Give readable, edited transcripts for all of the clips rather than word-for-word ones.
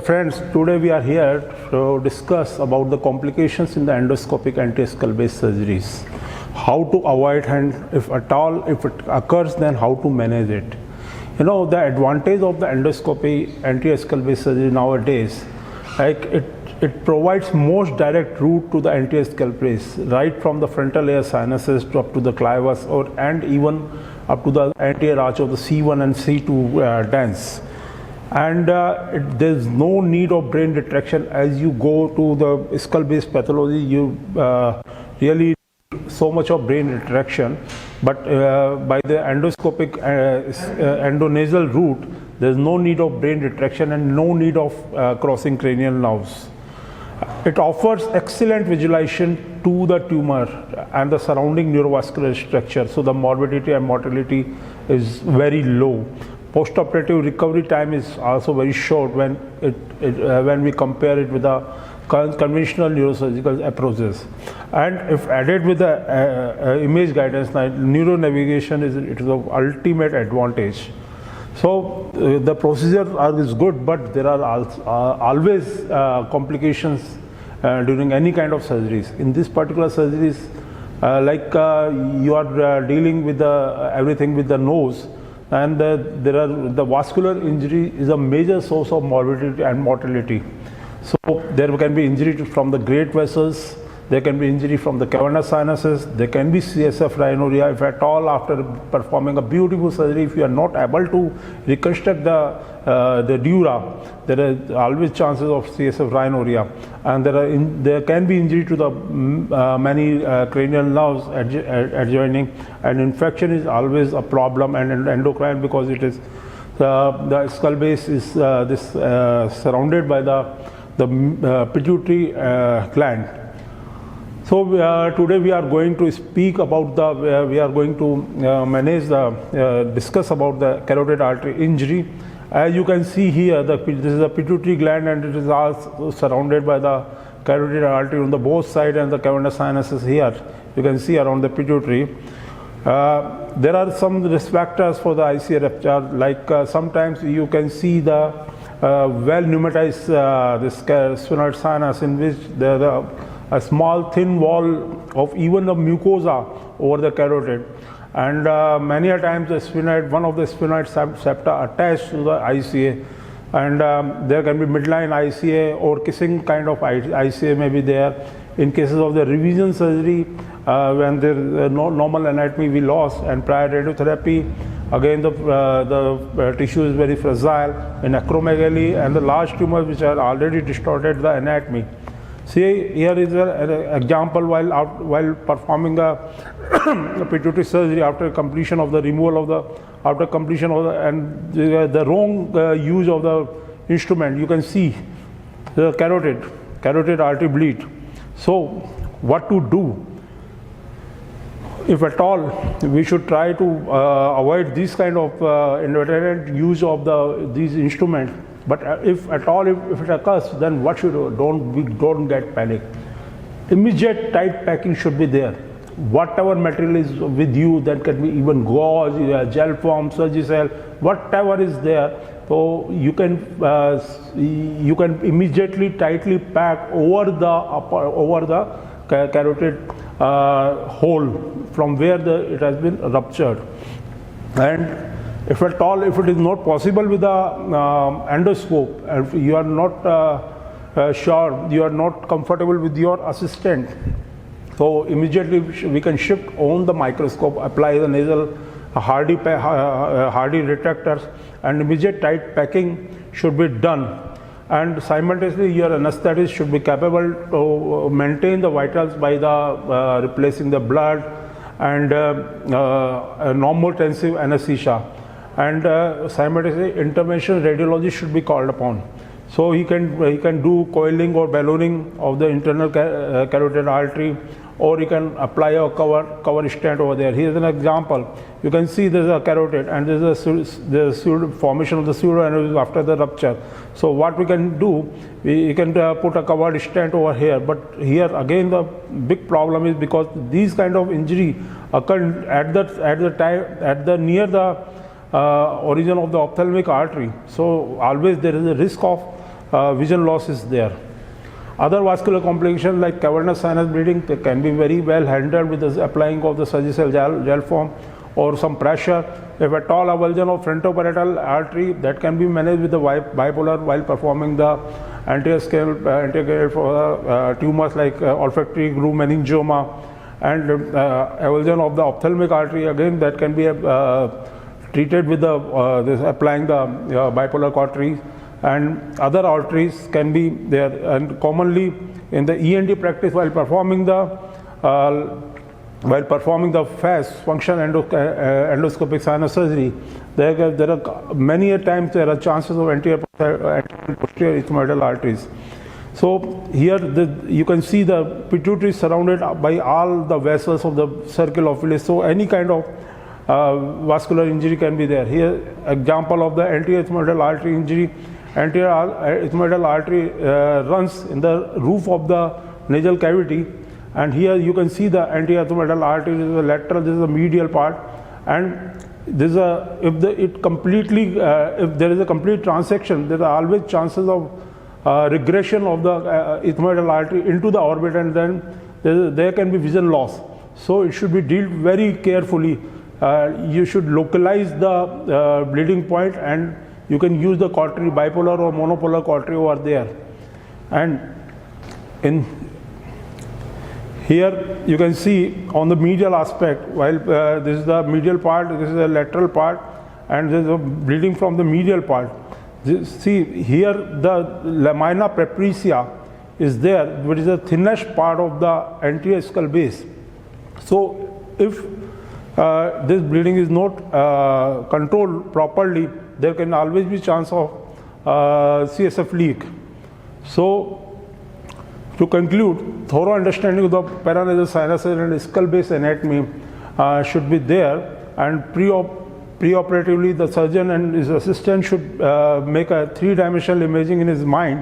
friends, today we are here to discuss about the complications in the endoscopic anti-skull base surgeries. How to avoid, and if at all, if it occurs, then how to manage it. You know, the advantage of the endoscopy anti-skull base surgery nowadays, like it provides most direct route to the anti-skull base, right from the frontal air sinuses to up to the clivus, and even up to the anterior arch of the C1 and C2 dents. And there's no need of brain retraction. As you go to the skull base pathology, you really so much of brain retraction, but by the endoscopic endonasal route, there's no need of brain retraction and no need of crossing cranial nerves. It offers excellent visualization to the tumor and the surrounding neurovascular structure, so the morbidity and mortality is very low. Postoperative recovery time is also very short when we compare it with the conventional neurosurgical approaches. And if added with the image guidance, neuronavigation is of ultimate advantage. So the procedure is good, but there are always complications during any kind of surgeries. In this particular surgeries, you are dealing with everything with the nose, and the vascular injury is a major source of morbidity and mortality. So there can be injury from the great vessels, there can be injury from the cavernous sinuses, there can be CSF rhinorrhea. If at all, after performing a beautiful surgery, if you are not able to reconstruct the dura, there are always chances of CSF rhinorrhea, and there can be injury to the many cranial nerves adjoining, and infection is always a problem, and endocrine, because it is the skull base is surrounded by the pituitary gland. So today we are going to speak about we are going to discuss about the carotid artery injury. As you can see here, this is a pituitary gland, and it is all surrounded by the carotid artery on the both sides and the cavernous sinuses here. You can see around the pituitary. There are some risk factors for the ICA rupture, like sometimes you can see the well pneumatized this sphenoid sinus, in which there are a small thin wall of even the mucosa over the carotid, and many a times one of the sphenoid septa attached to the ICA, and there can be midline ICA or kissing kind of ICA may be there. In cases of the revision surgery, when there is no normal anatomy we lost, and prior radiotherapy, again the tissue is very fragile in acromegaly and the large tumors which are already distorted the anatomy. See, here is an example while performing the pituitary surgery after completion of the removal of the wrong use of the instrument. You can see the carotid artery bleed. So what to do? If at all, we should try to avoid this kind of inadvertent use of these instruments. But if at all, if it occurs, then what should we do? Don't get panic. Immediate tight packing should be there. Whatever material is with you, that can be even gauze, gel foam, Surgicel, whatever is there. So you can immediately tightly pack over the carotid hole from where it has been ruptured. And if at all, if it is not possible with the endoscope, if you are not sure, you are not comfortable with your assistant, so immediately we can shift on the microscope, apply the nasal Hardy retractors, and immediate tight packing should be done. And simultaneously, your anesthetist should be capable to maintain the vitals by replacing the blood and normotensive anesthesia. And simultaneously, intervention radiology should be called upon. So he can do coiling or ballooning of the internal carotid artery, or you can apply a cover stent over there. Here's an example. You can see there's a carotid, and there's a formation of the pseudoaneurysm after the rupture. So what we can do, we can put a covered stent over here. But here again the big problem is because these kind of injury occur at the near the origin of the ophthalmic artery. So always there is a risk of vision loss is there. Other vascular complications like cavernous sinus bleeding, they can be very well handled with the applying of the Surgicel gel form or some pressure. If at all avulsion of frontoparietal artery, that can be managed with the bipolar while performing the anterior scale for tumors like olfactory groove meningioma, and avulsion of the ophthalmic artery, again that can be treated with the applying the bipolar cautery, and other arteries can be there. And commonly in the ENT practice, while performing the FAS, function endoscopic sinus surgery, there are many a times there are chances of anterior and posterior ethmoidal arteries. So here you can see the pituitary is surrounded by all the vessels of the circle of Willis. So any kind of vascular injury can be there. Here example of the anterior ethmoidal artery injury. Anterior ethmoidal artery runs in the roof of the nasal cavity, and here you can see the anterior ethmoidal artery. This is the lateral, this is the medial part, and this is if there is a complete transection, there are always chances of regression of the ethmoidal artery into the orbit, and then there can be vision loss. So it should be dealt very carefully. You should localize the bleeding point, and you can use the cautery, bipolar or monopolar cautery over there. And in here you can see on the medial aspect, while this is the medial part, this is the lateral part, and there is a bleeding from the medial part. See here the lamina praepucia is there, which is the thinnest part of the anterior skull base. So if this bleeding is not controlled properly, there can always be chance of CSF leak. So to conclude, thorough understanding of the paranasal sinuses and skull base anatomy should be there, and preoperatively the surgeon and his assistant should make a three-dimensional imaging in his mind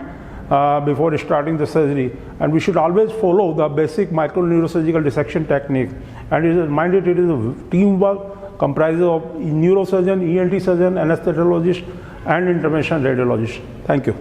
before starting the surgery. And we should always follow the basic microneurosurgical dissection technique. And it is reminded it is a teamwork comprising of neurosurgeon, ENT surgeon, anesthesiologist, and intervention radiologist. Thank you.